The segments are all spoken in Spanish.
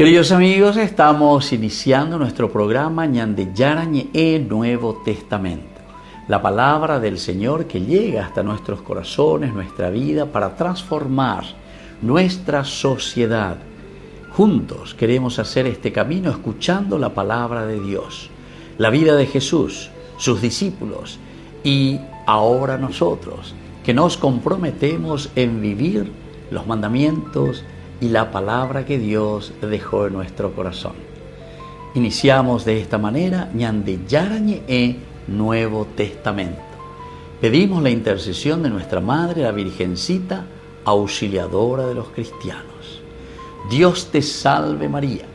Queridos amigos, estamos iniciando nuestro programa Ñande Yarañe Nuevo Testamento. La palabra del Señor que llega hasta nuestros corazones, nuestra vida, para transformar nuestra sociedad. Juntos queremos hacer este camino escuchando la palabra de Dios, la vida de Jesús, sus discípulos y ahora nosotros, que nos comprometemos en vivir los mandamientos y la palabra que Dios dejó en nuestro corazón. Iniciamos de esta manera Ñande Yarañe Nuevo Testamento. Pedimos la intercesión de nuestra Madre, la Virgencita, auxiliadora de los cristianos. Dios te salve María,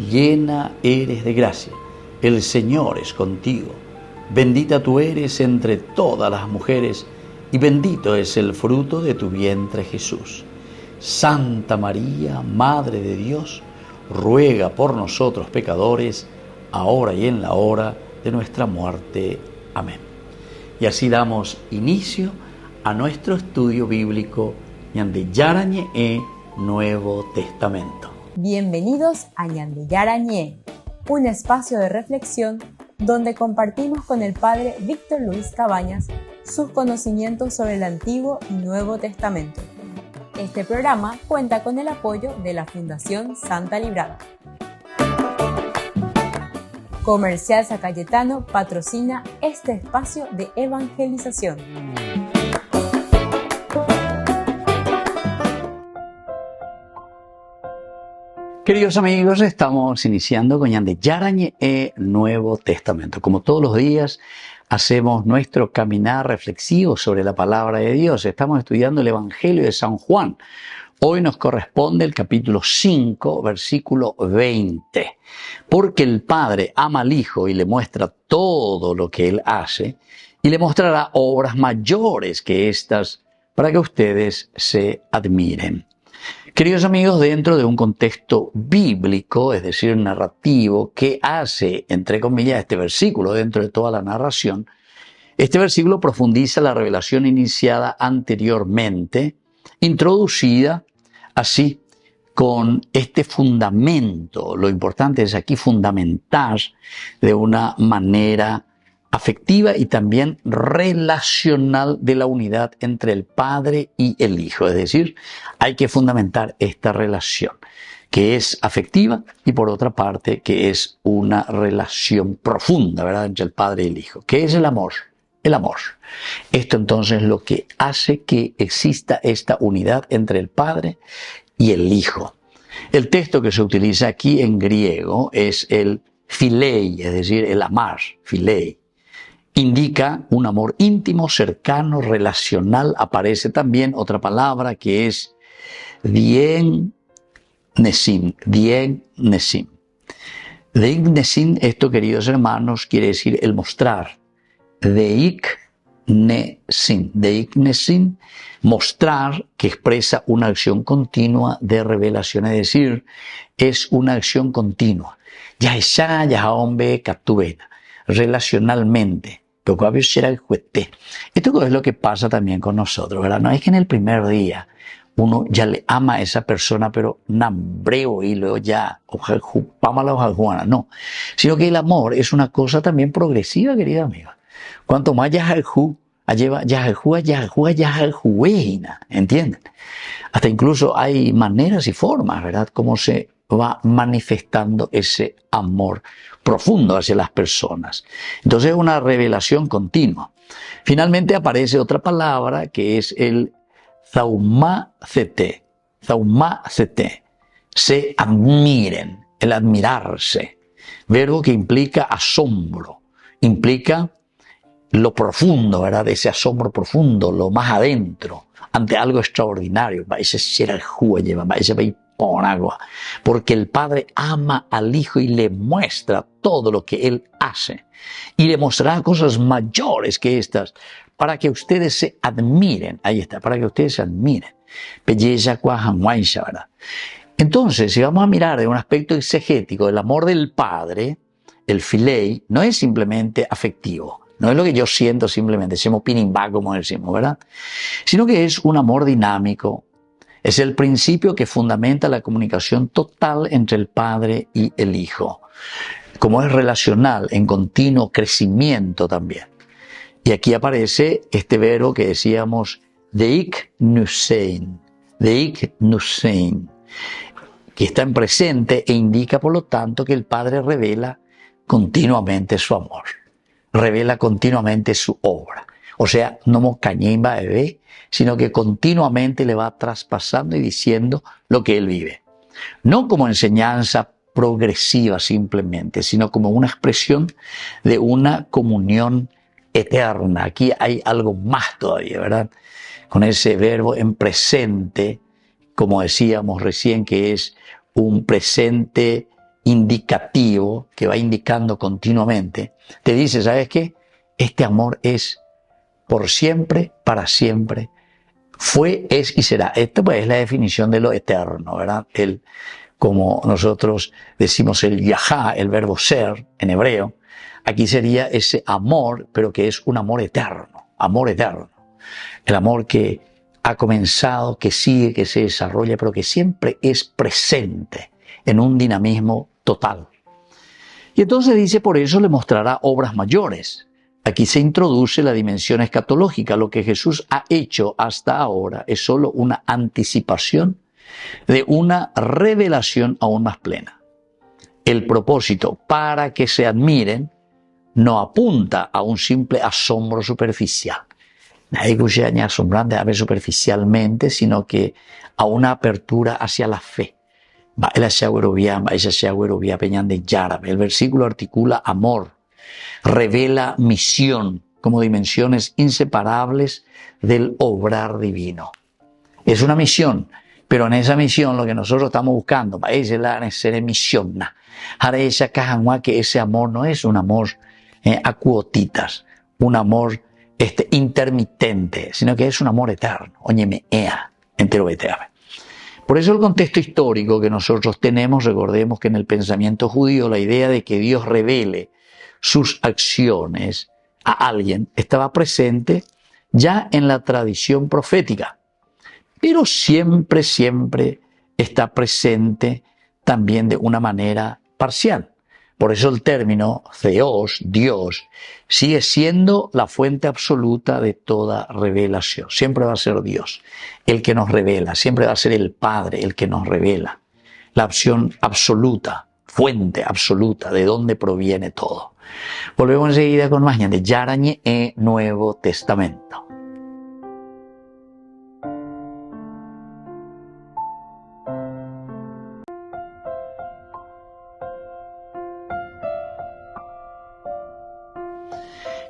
llena eres de gracia, el Señor es contigo. Bendita tú eres entre todas las mujeres y bendito es el fruto de tu vientre Jesús. Santa María, Madre de Dios, ruega por nosotros pecadores, ahora y en la hora de nuestra muerte. Amén. Y así damos inicio a nuestro estudio bíblico Ñande Yarañe Nuevo Testamento. Bienvenidos a Ñande Yarañe, un espacio de reflexión donde compartimos con el Padre Víctor Luis Cabañas sus conocimientos sobre el Antiguo y Nuevo Testamento. Este programa cuenta con el apoyo de la Fundación Santa Librada. Comercial San Cayetano patrocina este espacio de evangelización. Queridos amigos, estamos iniciando con Ñande Yarañe Nuevo Testamento. Como todos los días, hacemos nuestro caminar reflexivo sobre la palabra de Dios. Estamos estudiando el Evangelio de San Juan. Hoy nos corresponde el capítulo 5, versículo 20. Porque el Padre ama al Hijo y le muestra todo lo que Él hace y le mostrará obras mayores que estas para que ustedes se admiren. Queridos amigos, dentro de un contexto bíblico, es decir, narrativo, que hace, entre comillas, este versículo dentro de toda la narración, este versículo profundiza la revelación iniciada anteriormente, introducida así con este fundamento. Lo importante es aquí fundamentar de una manera afectiva y también relacional de la unidad entre el Padre y el Hijo. Es decir, hay que fundamentar esta relación, que es afectiva y por otra parte que es una relación profunda, ¿verdad?, entre el Padre y el Hijo. ¿Qué es el amor? El amor. Esto entonces es lo que hace que exista esta unidad entre el Padre y el Hijo. El texto que se utiliza aquí en griego es el philei, es decir, el amar, philei. Indica un amor íntimo, cercano, relacional. Aparece también otra palabra que es dienesim. Dienesim, esto, queridos hermanos, quiere decir el mostrar. Deiknesim, mostrar, que expresa una acción continua de revelación, es decir, es una acción continua. Yaisha, Yahaombe, Katubena, relacionalmente. Esto es lo que pasa también con nosotros, ¿verdad? No es que en el primer día uno ya le ama a esa persona, pero nambreo y luego ya, no, sino que el amor es una cosa también progresiva, querida amiga. Cuanto más ¿entienden? Hasta incluso hay maneras y formas, ¿verdad?, cómo se va manifestando ese amor profundo hacia las personas. Entonces es una revelación continua. Finalmente aparece otra palabra que es el zaumacete. Zaumacete. Se admiren, el admirarse. Verbo que implica asombro, implica lo profundo, ¿verdad? Ese asombro profundo, lo más adentro, ante algo extraordinario. Porque el Padre ama al Hijo y le muestra todo lo que Él hace. Y le mostrará cosas mayores que estas para que ustedes se admiren. Ahí está, para que ustedes se admiren. ¿Verdad? Entonces, si vamos a mirar de un aspecto exegético, el amor del Padre, el philei, no es simplemente afectivo. No es lo que yo siento simplemente, como decimos, ¿verdad? Sino que es un amor dinámico, Es el principio que fundamenta la comunicación total entre el Padre y el Hijo. Como es relacional, en continuo crecimiento también. Y aquí aparece este verbo que decíamos, deiknusein, que está en presente e indica, por lo tanto, que el Padre revela continuamente su amor, revela continuamente su obra. O sea, no mocañimba bebé, sino que continuamente le va traspasando y diciendo lo que él vive. No como enseñanza progresiva simplemente, sino como una expresión de una comunión eterna. Aquí hay algo más todavía, ¿verdad? Con ese verbo en presente, como decíamos recién, que es un presente indicativo que va indicando continuamente, te dice, ¿sabes qué? Este amor es por siempre, para siempre, fue, es y será. Esta pues es la definición de lo eterno, ¿verdad? Como nosotros decimos el yahá, el verbo ser en hebreo, aquí sería ese amor, pero que es un amor eterno, amor eterno. El amor que ha comenzado, que sigue, que se desarrolla, pero que siempre es presente en un dinamismo total. Y entonces dice, por eso le mostrará obras mayores. Aquí se introduce la dimensión escatológica. Lo que Jesús ha hecho hasta ahora es solo una anticipación de una revelación aún más plena. El propósito para que se admiren no apunta a un simple asombro superficial. Nadie que añade asombrante a ver superficialmente, sino que a una apertura hacia la fe. El versículo articula amor, revela misión como dimensiones inseparables del obrar divino. Es una misión, pero en esa misión lo que nosotros estamos buscando es la ser misión. Que ese amor no es un amor a cuotitas, un amor intermitente, sino que es un amor eterno. Por eso el contexto histórico que nosotros tenemos, recordemos que en el pensamiento judío la idea de que Dios revele sus acciones a alguien estaba presente ya en la tradición profética, pero siempre está presente también de una manera parcial. Por eso el término Theos, Dios, sigue siendo la fuente absoluta de toda revelación. Siempre va a ser Dios el que nos revela, siempre va a ser el Padre el que nos revela. La opción absoluta, fuente absoluta, de donde proviene todo. Volvemos enseguida con más de Yarañe e Nuevo Testamento.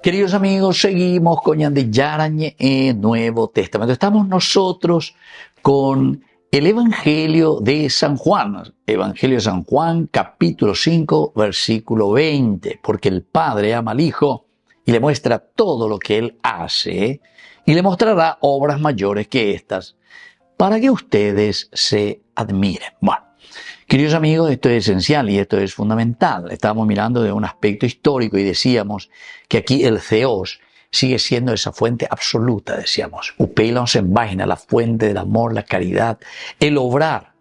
Queridos amigos, seguimos con Yarañe e Nuevo Testamento. Estamos nosotros con el Evangelio de San Juan. Evangelio de San Juan, capítulo 5, versículo 20. Porque el Padre ama al Hijo y le muestra todo lo que Él hace y le mostrará obras mayores que estas para que ustedes se admiren. Bueno, queridos amigos, esto es esencial y esto es fundamental. Estábamos mirando de un aspecto histórico y decíamos que aquí el Theos sigue siendo esa fuente absoluta, decíamos. Upeilos en vaina, la fuente del amor, la caridad, el obrar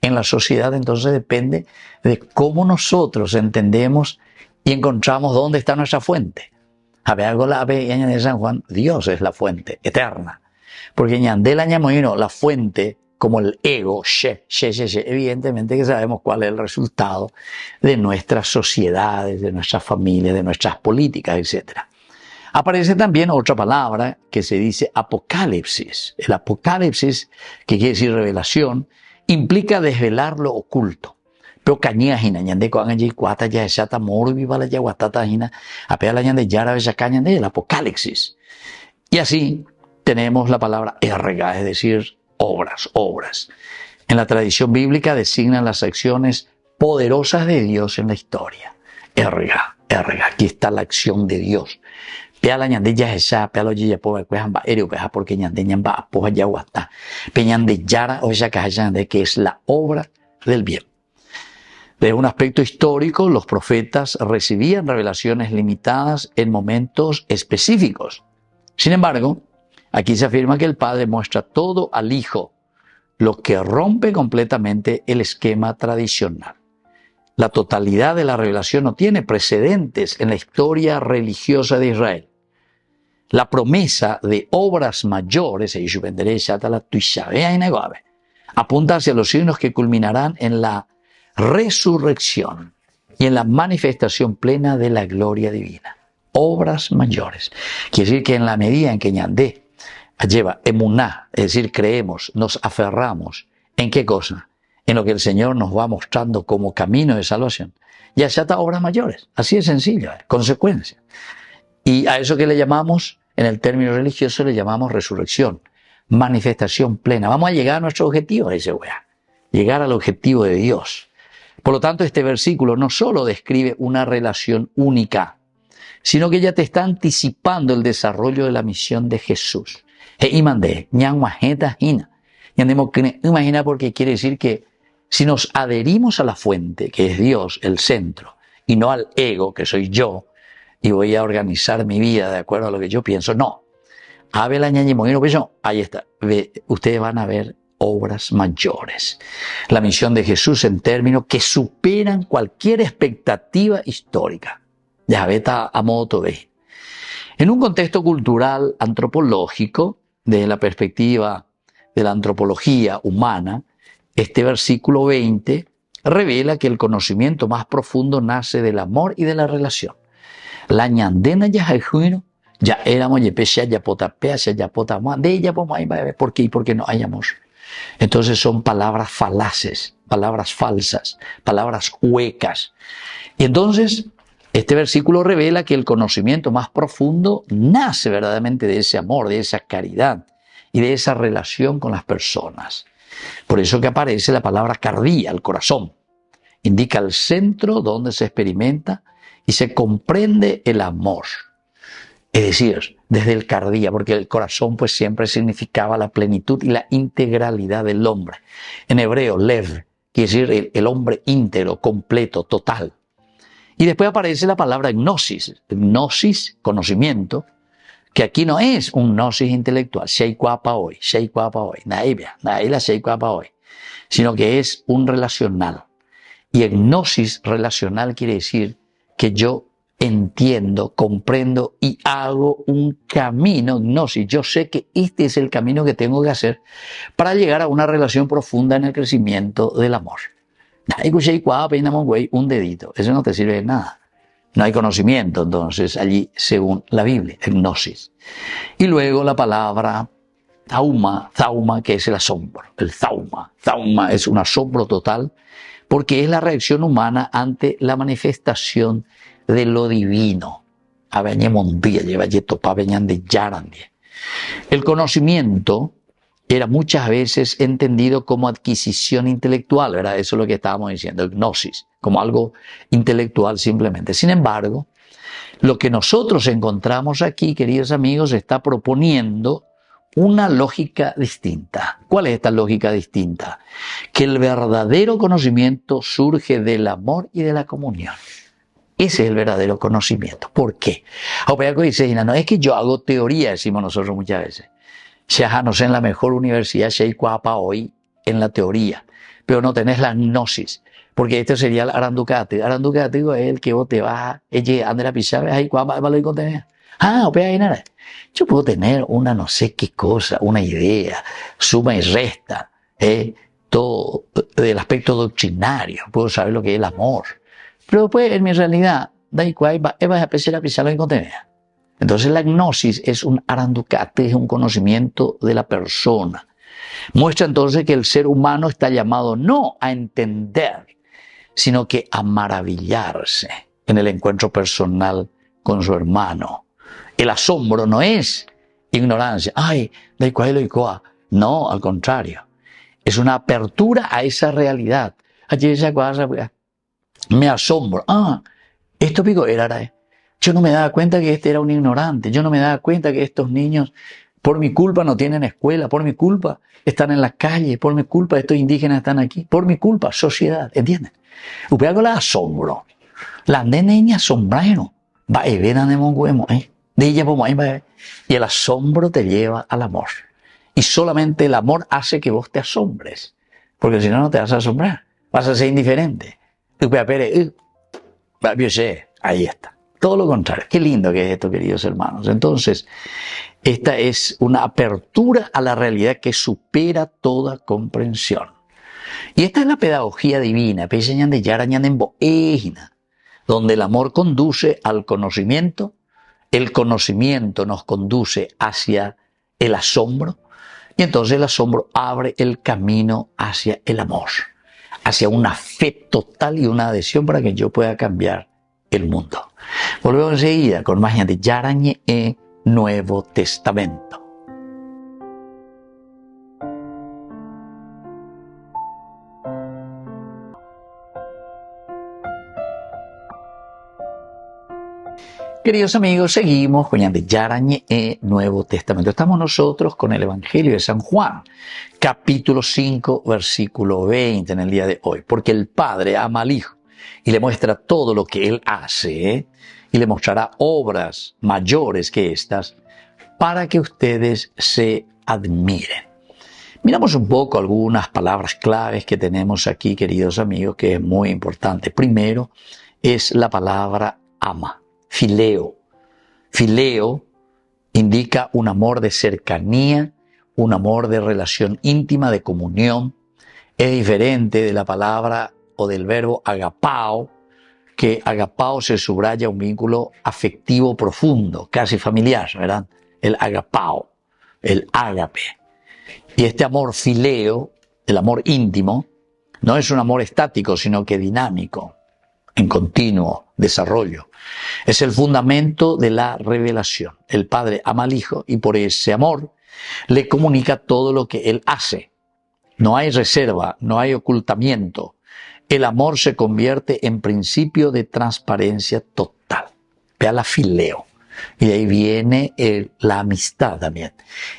en la sociedad. Entonces depende de cómo nosotros entendemos y encontramos dónde está nuestra fuente. De San Juan, Dios es la fuente eterna. Porque la fuente, como el ego, evidentemente que sabemos cuál es el resultado de nuestras sociedades, de nuestras familias, de nuestras políticas, etc. Aparece también otra palabra que se dice apocalipsis. El apocalipsis, que quiere decir revelación, implica desvelar lo oculto. Pero cañas ñande con allí cuata ya chata morbi bala ya guatata hina apea la ñande yara ya cañande el apocalipsis. Y así tenemos la palabra erga, es decir, obras. En la tradición bíblica designan las acciones poderosas de Dios en la historia. Erga, aquí está la acción de Dios. Pea la ñande ya esa, pea lo ya po cuejamba ereo peja porque ñande ñamba poja ya guata. Peñande yara o ya cañande que es la obra del bien. Desde un aspecto histórico, los profetas recibían revelaciones limitadas en momentos específicos. Sin embargo, aquí se afirma que el Padre muestra todo al Hijo, lo que rompe completamente el esquema tradicional. La totalidad de la revelación no tiene precedentes en la historia religiosa de Israel. La promesa de obras mayores, apunta hacia los signos que culminarán en la resurrección y en la manifestación plena de la gloria divina. Obras mayores. Quiere decir que en la medida en que Ñandé lleva emuná, es decir, creemos, nos aferramos, ¿en qué cosa? En lo que el Señor nos va mostrando como camino de salvación. Ya se ata obras mayores. Así de sencillo, consecuencia. Y a eso que le llamamos, en el término religioso, le llamamos resurrección, manifestación plena. Vamos a llegar a nuestro objetivo, dice Wea, llegar al objetivo de Dios. Por lo tanto, este versículo no solo describe una relación única, sino que ya te está anticipando el desarrollo de la misión de Jesús. Imagina porque quiere decir que si nos adherimos a la fuente, que es Dios, el centro, y no al ego, que soy yo, y voy a organizar mi vida de acuerdo a lo que yo pienso, no. Ahí está. Ustedes van a ver obras mayores. La misión de Jesús en términos que superan cualquier expectativa histórica. Ya veta a modo ve. En un contexto cultural antropológico, desde la perspectiva de la antropología humana, este versículo 20 revela que el conocimiento más profundo nace del amor y de la relación. La ñandena ya éramos ya potapea, ya potama, de ella vamos a ver por qué y por qué no hay amor. Entonces son palabras falaces, palabras falsas, palabras huecas. Y entonces este versículo revela que el conocimiento más profundo nace verdaderamente de ese amor, de esa caridad y de esa relación con las personas. Por eso que aparece la palabra cardía, el corazón. Indica el centro donde se experimenta y se comprende el amor. Es decir, desde el cardía, porque el corazón pues siempre significaba la plenitud y la integralidad del hombre. En hebreo, lev, quiere decir el hombre íntegro, completo, total. Y después aparece la palabra gnosis. Gnosis, conocimiento, que aquí no es un gnosis intelectual, sino que es un relacional. Y el gnosis relacional quiere decir que yo entiendo, comprendo y hago un camino, gnosis. Yo sé que este es el camino que tengo que hacer para llegar a una relación profunda en el crecimiento del amor. Un dedito, eso no te sirve de nada. No hay conocimiento, entonces, allí, según la Biblia, gnosis. Y luego la palabra zauma, que es el asombro. El zauma es un asombro total, porque es la reacción humana ante la manifestación de lo divino. El conocimiento era muchas veces entendido como adquisición intelectual, ¿verdad? Eso es lo que estábamos diciendo, el gnosis, como algo intelectual simplemente. Sin embargo, lo que nosotros encontramos aquí, queridos amigos, está proponiendo una lógica distinta. ¿Cuál es esta lógica distinta? Que el verdadero conocimiento surge del amor y de la comunión. Ese es el verdadero conocimiento. ¿Por qué? No es que yo hago teoría, decimos nosotros muchas veces. No sé, en la mejor universidad, hoy en la teoría, pero no tenés la gnosis, porque esto sería el aranducate. Aranducate es el que vos te vas, Andrea Pichávez, ahí cuapa, va a tener. Yo puedo tener una no sé qué cosa, una idea, suma y resta, todo del aspecto doctrinario, puedo saber lo que es el amor, pero después en mi realidad, da igual, vas a empezar a pisar lo que Entonces la gnosis es un aranducate, es un conocimiento de la persona. Muestra entonces que el ser humano está llamado no a entender, sino que a maravillarse en el encuentro personal con su hermano. El asombro no es ignorancia. No, al contrario. Es una apertura a esa realidad. Me asombro. Esto pico era. Yo no me daba cuenta que este era un ignorante. Yo no me daba cuenta que estos niños, por mi culpa, no tienen escuela. Por mi culpa, están en la calle. Por mi culpa, estos indígenas están aquí. Por mi culpa, sociedad. ¿Entienden? Upea con la asombro. La nena asombraron. Va y ven a Nemonguemo, de ella como ahí va. Y el asombro te lleva al amor. Y solamente el amor hace que vos te asombres. Porque si no, no te vas a asombrar. Vas a ser indiferente. Ahí está. Todo lo contrario. Qué lindo que es esto, queridos hermanos. Entonces, esta es una apertura a la realidad que supera toda comprensión. Y esta es la pedagogía divina, donde el amor conduce al conocimiento, el conocimiento nos conduce hacia el asombro, y entonces el asombro abre el camino hacia el amor, hacia una fe total y una adhesión para que yo pueda cambiar el mundo. Volvemos enseguida con más de Yarañé Nuevo Testamento. Queridos amigos, seguimos con Yarañé Nuevo Testamento. Estamos nosotros con el Evangelio de San Juan, capítulo 5, versículo 20 en el día de hoy. Porque el Padre ama al Hijo y le muestra todo lo que Él hace y le mostrará obras mayores que estas para que ustedes se admiren. Miramos un poco algunas palabras claves que tenemos aquí, queridos amigos, que es muy importante. Primero es la palabra ama. Fileo. Fileo indica un amor de cercanía, un amor de relación íntima, de comunión. Es diferente de la palabra o del verbo agapao, que agapao se subraya un vínculo afectivo profundo, casi familiar, ¿verdad? El agapao, el ágape. Y este amor fileo, el amor íntimo, no es un amor estático, sino que dinámico, en continuo desarrollo. Es el fundamento de la revelación. El Padre ama al Hijo y por ese amor le comunica todo lo que Él hace. No hay reserva, no hay ocultamiento. El amor se convierte en principio de transparencia total. Vea la fileo. Y de ahí viene la amistad también.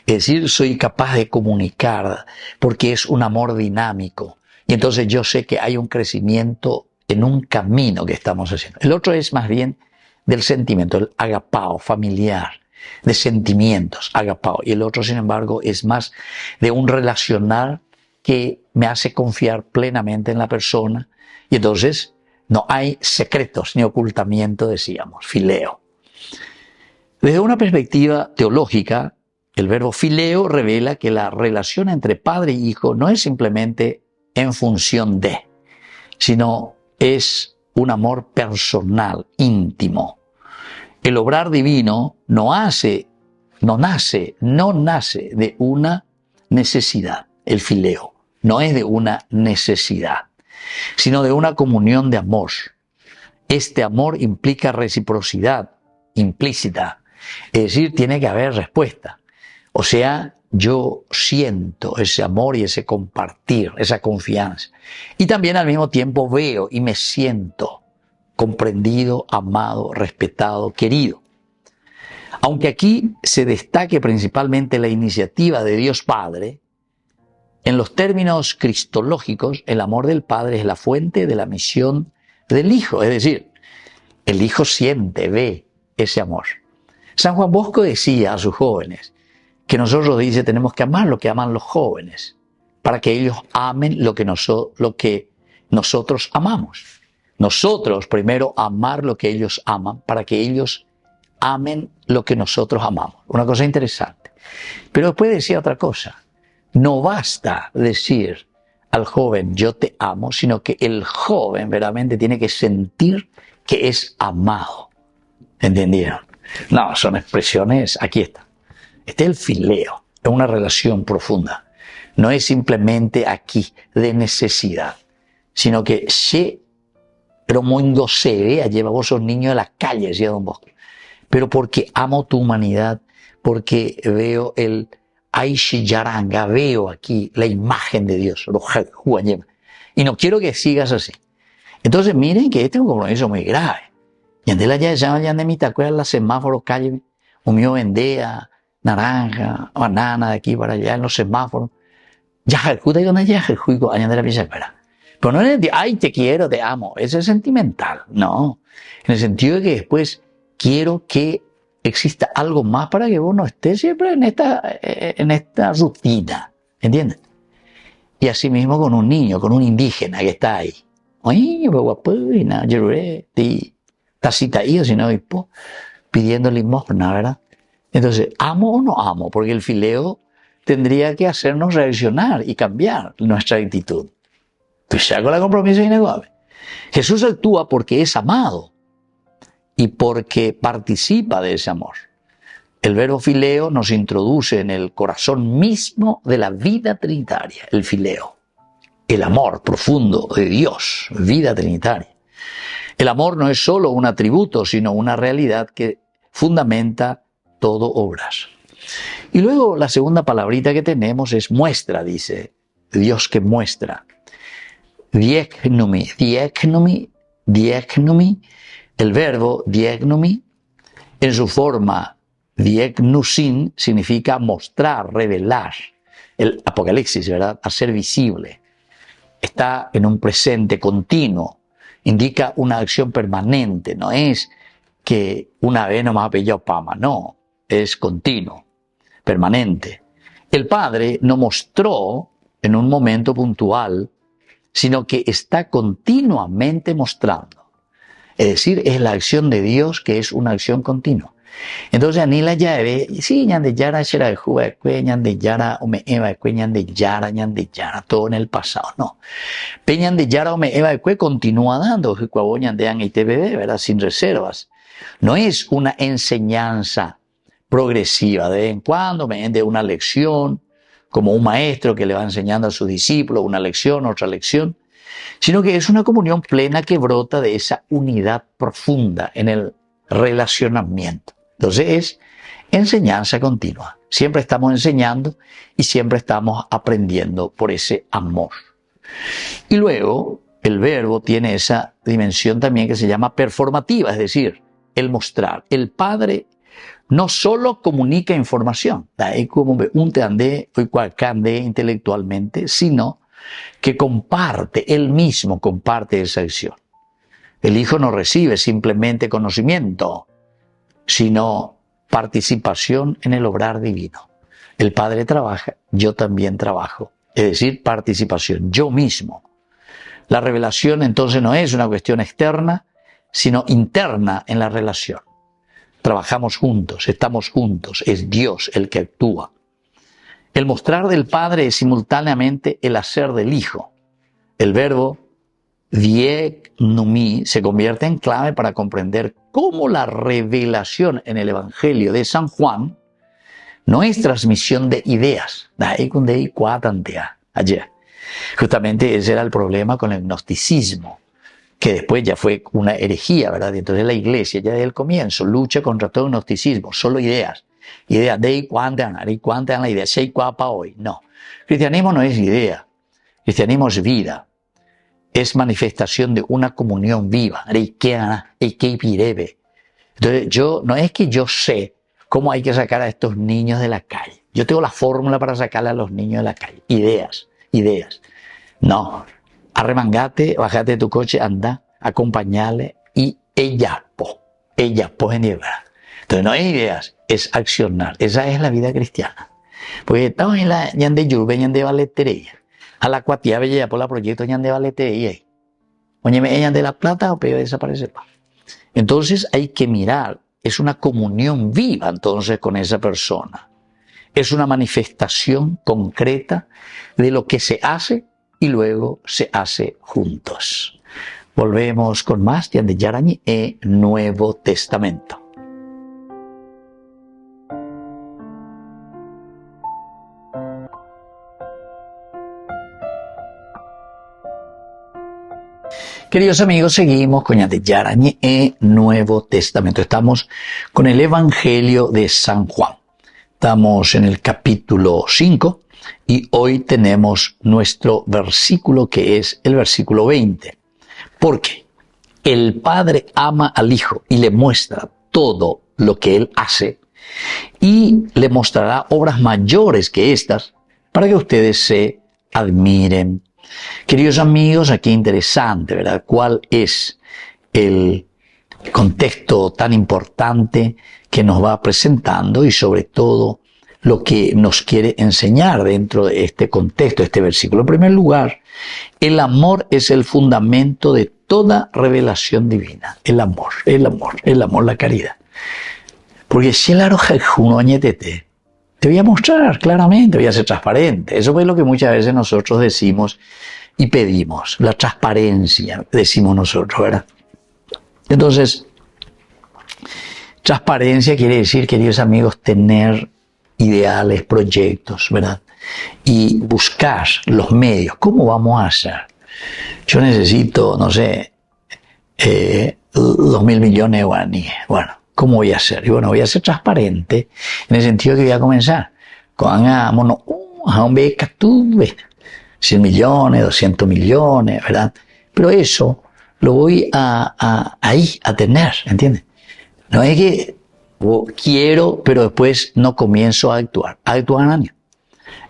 Es decir, soy capaz de comunicar porque es un amor dinámico. Y entonces yo sé que hay un crecimiento en un camino que estamos haciendo. El otro es más bien del sentimiento, el agapao, familiar, de sentimientos, agapao. Y el otro, sin embargo, es más de un relacionar que me hace confiar plenamente en la persona. Y entonces no hay secretos ni ocultamiento, decíamos, fileo. Desde una perspectiva teológica, el verbo fileo revela que la relación entre padre y hijo no es simplemente en función de, sino es un amor personal, íntimo. El obrar divino no nace de una necesidad. El fileo no es de una necesidad, sino de una comunión de amor. Este amor implica reciprocidad implícita, es decir, tiene que haber respuesta. O sea, yo siento ese amor y ese compartir, esa confianza. Y también al mismo tiempo veo y me siento comprendido, amado, respetado, querido. Aunque aquí se destaque principalmente la iniciativa de Dios Padre, en los términos cristológicos, el amor del Padre es la fuente de la misión del Hijo. Es decir, el Hijo siente, ve ese amor. San Juan Bosco decía a sus jóvenes que nosotros, dice, tenemos que amar lo que aman los jóvenes, para que ellos amen lo que nosotros amamos. Nosotros primero amar lo que ellos aman, para que ellos amen lo que nosotros amamos. Una cosa interesante. Pero después decía otra cosa. No basta decir al joven yo te amo, sino que el joven verdaderamente tiene que sentir que es amado. ¿Entendieron? No, son expresiones, aquí está. Este es el fileo, es una relación profunda. No es simplemente aquí de necesidad, sino que pero mundo se ve, lleva vos sos niños de la calle, decía Don Bosco. Pero porque amo tu humanidad, porque veo el Aishi Yaranga, veo aquí la imagen de Dios, y no quiero que sigas así. Entonces miren que este es un compromiso muy grave. Y andela ya de mi tacuera la semáforos calle, mío vendea naranja, banana de aquí para allá en los semáforos. Ya ejecuta y donde ya ejecuta, allá de la pieza espera. Pero no es de, ay, te quiero, te amo. Eso es sentimental. No. En el sentido de que después quiero que exista algo más para que vos no estés siempre en esta rutina, ¿entiendes? Y así mismo con un niño, con un indígena que está ahí. Oye, tacita ahí, si no, pidiendo limosna, ¿verdad? Entonces, ¿amo o no amo? Porque el fileo tendría que hacernos reaccionar y cambiar nuestra actitud. Pues ya con la compromiso inegable. Jesús actúa porque es amado y porque participa de ese amor. El verbo fileo nos introduce en el corazón mismo de la vida trinitaria, el fileo, el amor profundo de Dios, vida trinitaria. El amor no es solo un atributo, sino una realidad que fundamenta todo obras. Y luego la segunda palabrita que tenemos es muestra, dice Dios que muestra. Dieknomi, el verbo dieknomi, en su forma dieknusin, significa mostrar, revelar. El Apocalipsis, ¿verdad? Hacer visible. Está en un presente continuo, indica una acción permanente, no es que una vez nomás pilló pama, no, es continuo, permanente. El Padre no mostró en un momento puntual, sino que está continuamente mostrando. Es decir, es la acción de Dios que es una acción continua. Entonces, anila ya ve, sí, ñande yara, shera de juba, ñande yara, ome eva, ñande yara, todo en el pasado, no. Ñande yara, ome eva, continúa dando, ñande an ITBB, ¿verdad? Sin reservas. No es una enseñanza progresiva, de vez en cuando me de una lección, como un maestro que le va enseñando a sus discípulos una lección, otra lección, sino que es una comunión plena que brota de esa unidad profunda en el relacionamiento. Entonces es enseñanza continua. Siempre estamos enseñando y siempre estamos aprendiendo por ese amor. Y luego el verbo tiene esa dimensión también que se llama performativa, es decir, el mostrar. El Padre no solo comunica información, intelectualmente, sino que comparte, él mismo comparte esa acción. El Hijo no recibe simplemente conocimiento, sino participación en el obrar divino. El Padre trabaja, yo también trabajo. Es decir, participación, yo mismo. La revelación entonces no es una cuestión externa, sino interna en la relación. Trabajamos juntos, estamos juntos, es Dios el que actúa. El mostrar del Padre es simultáneamente el hacer del Hijo. El verbo dieknomi se convierte en clave para comprender cómo la revelación en el Evangelio de San Juan no es transmisión de ideas. Justamente ese era el problema con el gnosticismo, que después ya fue una herejía, ¿verdad? Y entonces la iglesia ya desde el comienzo lucha contra todo el gnosticismo, solo ideas. Ideas de cuántas la idea, sei cuapa hoy. No. Cristianismo no es idea. Cristianismo es vida. Es manifestación de una comunión viva. Entonces no es que yo sé cómo hay que sacar a estos niños de la calle. Yo tengo la fórmula para sacarle a los niños de la calle. Ideas. No. Arremangate, bajate de tu coche, anda, acompañale y ella en llevar. Entonces no hay ideas, es accionar. Esa es la vida cristiana. Porque estamos en la ñande yurbe, ñande valetería. A la cuatía bella por la proyecto ñande valetería. Oye, me ñande la plata o peor desaparece. Entonces hay que mirar, es una comunión viva entonces con esa persona. Es una manifestación concreta de lo que se hace y luego se hace juntos. Volvemos con más de Yarañi e Nuevo Testamento. Queridos amigos, seguimos con Yarañi e Nuevo Testamento. Estamos con el Evangelio de San Juan. Estamos en el capítulo 5 y hoy tenemos nuestro versículo que es el versículo 20. Porque el Padre ama al Hijo y le muestra todo lo que Él hace y le mostrará obras mayores que estas para que ustedes se admiren. Queridos amigos, aquí interesante, ¿verdad? ¿Cuál es el contexto tan importante que nos va presentando y sobre todo lo que nos quiere enseñar dentro de este contexto, este versículo. En primer lugar, el amor es el fundamento de toda revelación divina. El amor, la caridad. Porque si el añetete, te voy a mostrar claramente, voy a ser transparente. Eso es lo que muchas veces nosotros decimos y pedimos, la transparencia, decimos nosotros, ¿verdad? Entonces, transparencia quiere decir, queridos amigos, tener ideales, proyectos, ¿verdad? Y buscar los medios. ¿Cómo vamos a hacer? Yo necesito, no sé, 2.000 millones de guaraníes. Bueno, ¿cómo voy a hacer? Y bueno, voy a ser transparente en el sentido que voy a comenzar con un beca, 100 millones, 200 millones, ¿verdad? Pero eso lo voy a tener, ¿entiendes? No es que quiero, pero después no comienzo a actuar en año.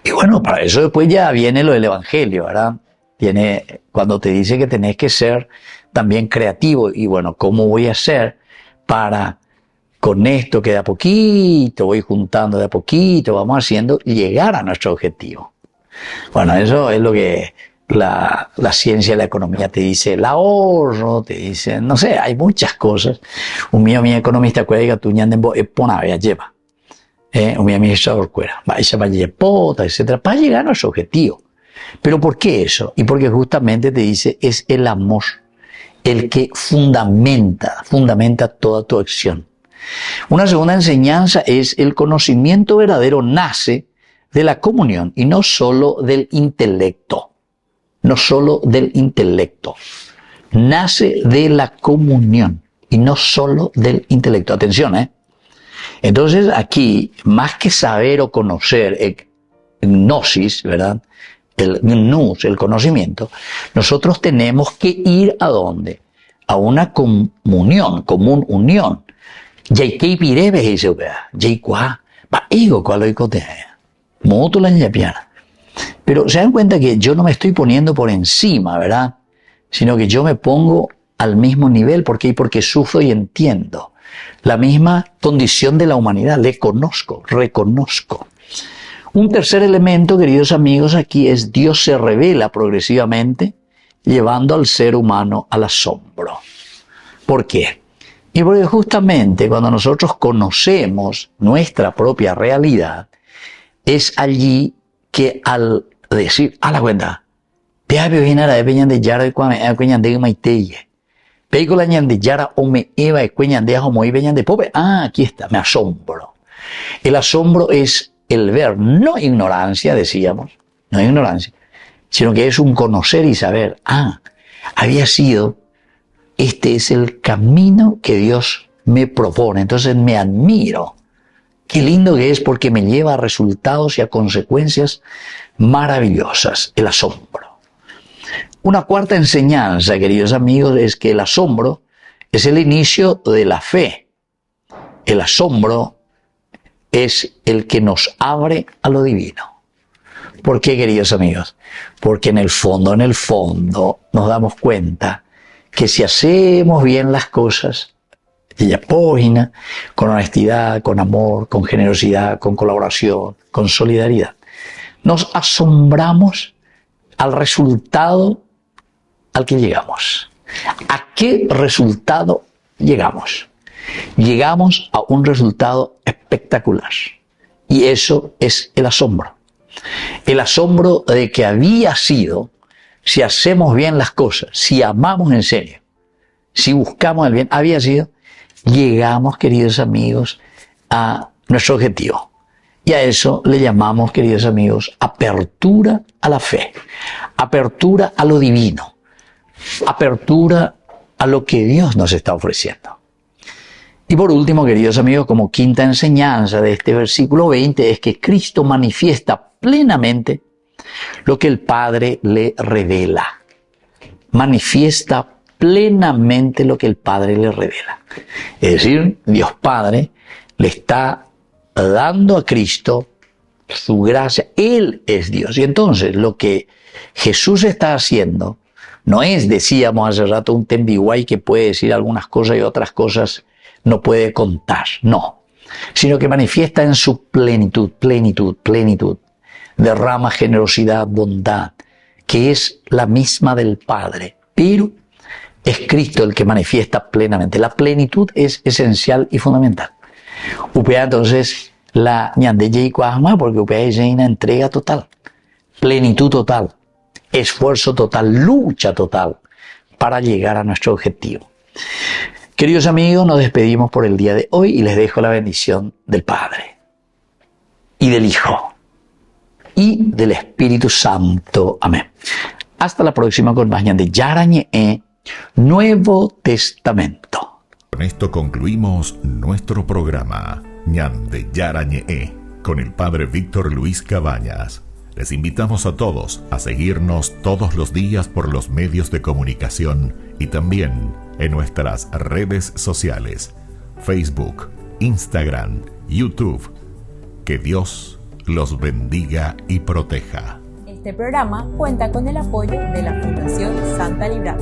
Y bueno, para eso después ya viene lo del evangelio, ¿verdad? Viene cuando te dice que tenés que ser también creativo. Y bueno, ¿cómo voy a hacer para con esto que de a poquito, voy juntando de a poquito, vamos haciendo, llegar a nuestro objetivo? Bueno, eso es lo que la ciencia y la economía te dice, el ahorro, te dice, no sé, hay muchas cosas. Mi economista cuenta que tú es pona lleva. Mi administrador cuera, vaya pota, etcétera, para llegar a nuestro objetivo. Pero ¿por qué eso? Y porque justamente te dice, es el amor el que fundamenta toda tu acción. Una segunda enseñanza es el conocimiento verdadero nace de la comunión y no solo del intelecto. No solo del intelecto. Nace de la comunión y no solo del intelecto. Atención, Entonces aquí, más que saber o conocer el gnosis, ¿verdad? El gnus, el conocimiento, nosotros tenemos que ir ¿a dónde? A una común unión. Pero se dan cuenta que yo no me estoy poniendo por encima, ¿verdad? Sino que yo me pongo al mismo nivel. ¿Por qué? Porque sufro y entiendo la misma condición de la humanidad. Le conozco, reconozco. Un tercer elemento, queridos amigos, aquí es Dios se revela progresivamente, llevando al ser humano al asombro. ¿Por qué? Y porque justamente cuando nosotros conocemos nuestra propia realidad, es allí que al decir, a la cuenta, te ha visto de peñan de yara de cueñan de maiteye. Peico la ñan de yara o me eva de cueñan de ajo y peñan de pope. Aquí está, me asombro. El asombro es el ver, no ignorancia, decíamos, no ignorancia, sino que es un conocer y saber, había sido, este es el camino que Dios me propone. Entonces me admiro. Qué lindo que es porque me lleva a resultados y a consecuencias maravillosas, el asombro. Una cuarta enseñanza, queridos amigos, es que el asombro es el inicio de la fe. El asombro es el que nos abre a lo divino. ¿Por qué, queridos amigos? Porque en el fondo nos damos cuenta que si hacemos bien las cosas, con honestidad, con amor, con generosidad, con colaboración, con solidaridad, nos asombramos al resultado al que llegamos. ¿A qué resultado llegamos? Llegamos a un resultado espectacular. Y eso es el asombro. El asombro de que había sido, si hacemos bien las cosas, si amamos en serio, si buscamos el bien, había sido, llegamos, queridos amigos, a nuestro objetivo. Y a eso le llamamos, queridos amigos, apertura a la fe, apertura a lo divino, apertura a lo que Dios nos está ofreciendo. Y por último, queridos amigos, como quinta enseñanza de este versículo 20 es que Cristo manifiesta plenamente lo que el Padre le revela. Manifiesta plenamente lo que el Padre le revela. Es decir, Dios Padre le está dando a Cristo su gracia. Él es Dios. Y entonces lo que Jesús está haciendo No es, decíamos hace rato, un tembiguay que puede decir algunas cosas y otras cosas no puede contar. No, sino que manifiesta en su plenitud, plenitud, plenitud. Derrama generosidad, bondad, que es la misma del Padre, pero es Cristo el que manifiesta plenamente. La plenitud es esencial y fundamental. Upea entonces la ñandeye y cuajma, porque upea es una entrega total, plenitud total, esfuerzo total, lucha total para llegar a nuestro objetivo. Queridos amigos, nos despedimos por el día de hoy y les dejo la bendición del Padre y del Hijo y del Espíritu Santo. Amén. Hasta la próxima con más de Yarañe, Nuevo Testamento. Con esto concluimos nuestro programa Ñande Yarañe con el Padre Víctor Luis Cabañas. Les invitamos a todos a seguirnos todos los días por los medios de comunicación y también en nuestras redes sociales, Facebook, Instagram, YouTube. Que Dios los bendiga y proteja. Este programa cuenta con el apoyo de la Fundación Santa Librada.